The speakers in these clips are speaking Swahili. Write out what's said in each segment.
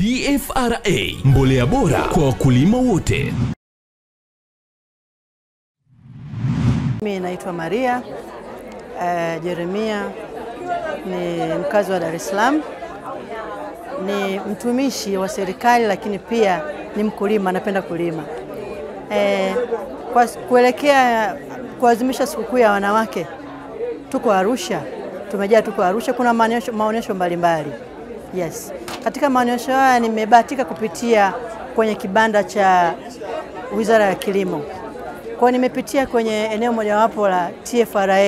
TFRA, mbolea bora kwa wakulima wote. Mimi naitwa Maria Jeremia, ni mkazi wa Dar es Salaam. Ni mtumishi wa serikali lakini pia ni mkulima, napenda kulima. Kwa kuelekea kuadhimisha sikukuu ya wanawake, tuko Arusha. Tuko Arusha, kuna maonyesho mbalimbali. Yes. Katika maonyesho haya nimebahatika kupitia kwenye kibanda cha Wizara ya Kilimo. Kwa nimepitia kwenye eneo mojawapo la TFRA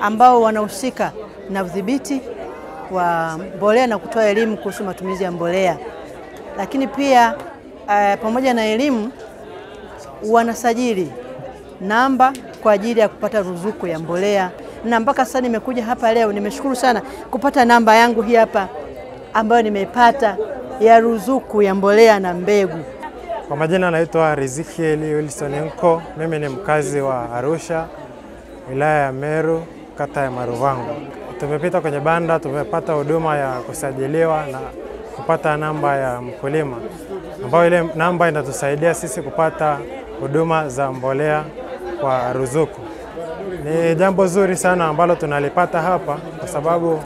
ambao wanahusika na udhibiti wa mbolea na kutoa elimu kuhusu matumizi ya mbolea. Lakini pia pamoja na elimu wanasajili namba kwa ajili ya kupata ruzuku ya mbolea. Na mpaka sasa nimekuja hapa leo, nimeshukuru sana kupata namba yangu hii hapa ambayo nimeipata ya ruzuku ya mbolea na mbegu. Kwa majina naitwa Riziki Wilson Nko. Mimi ni mkazi wa Arusha, wilaya ya Meru, kata ya Maruvangu. Tumepita kwenye banda, tumepata huduma ya kusajiliwa na kupata namba ya mkulima, ambayo ile namba inatusaidia sisi kupata huduma za mbolea kwa ruzuku. Ni jambo zuri sana ambalo tunalipata hapa, kwa sababu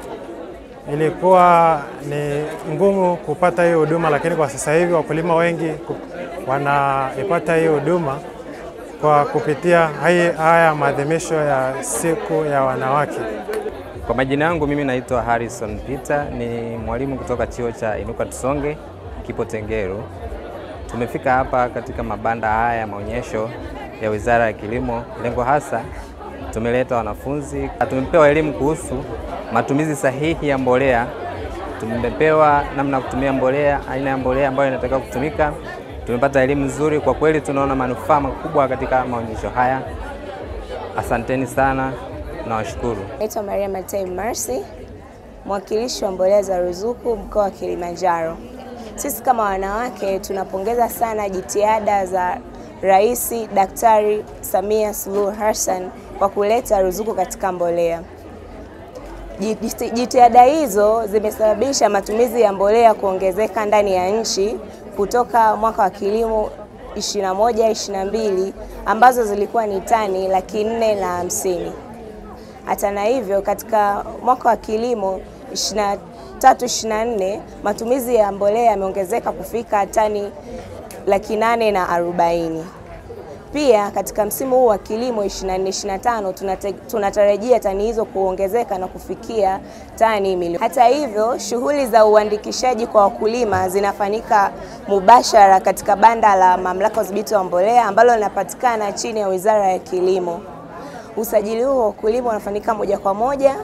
ilikuwa ni ngumu kupata hii huduma, lakini kwa sasa hivi wakulima wengi wanaipata hii huduma kwa kupitia haya maadhimisho ya siku ya wanawake. Kwa majina yangu mimi naitwa Harrison Peter, ni mwalimu kutoka chuo cha Inuka Tusonge kipo Tengeru. Tumefika hapa katika mabanda haya ya maonyesho ya Wizara ya Kilimo. Lengo hasa tumeleta wanafunzi, tumepewa elimu kuhusu matumizi sahihi ya mbolea. Tumepewa namna kutumia mbolea, aina ya mbolea ambayo inatakiwa kutumika. Tumepata elimu nzuri, kwa kweli tunaona manufaa makubwa katika maonyesho haya. Asanteni sana, nawashukuru. Naitwa Maria Matei Mercy, mwakilishi wa mbolea za ruzuku mkoa wa Kilimanjaro. Sisi kama wanawake tunapongeza sana jitihada za Rais Daktari Samia Suluhu Hassan kwa kuleta ruzuku katika mbolea. Jitihada hizo zimesababisha matumizi ya mbolea kuongezeka ndani ya nchi kutoka mwaka wa kilimo 21-22 ambazo zilikuwa ni tani 450,000. Hata na hivyo katika mwaka wa kilimo 23-24 matumizi ya mbolea yameongezeka kufika tani 840,000. Pia katika msimu huu wa kilimo 24-25 tunatarajia tani hizo kuongezeka na kufikia tani milioni. Hata hivyo, shughuli za uandikishaji kwa wakulima zinafanyika mubashara katika banda la Mamlaka ya Udhibiti wa Mbolea ambalo linapatikana chini ya Wizara ya Kilimo. Usajili huo wa wakulima unafanyika moja kwa moja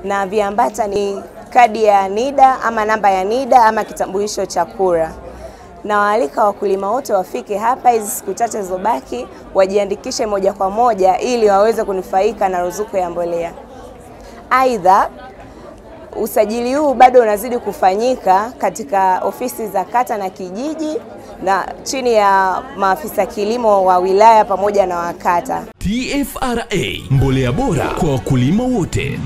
na viambata ni kadi ya NIDA ama namba ya NIDA ama kitambulisho cha kura. Na waalika wakulima wote wafike hapa hizi siku chache zilizobaki wajiandikishe moja kwa moja ili waweze kunufaika na ruzuku ya mbolea. Aidha, usajili huu bado unazidi kufanyika katika ofisi za kata na kijiji na chini ya maafisa kilimo wa wilaya pamoja na wakata. TFRA, mbolea bora kwa wakulima wote.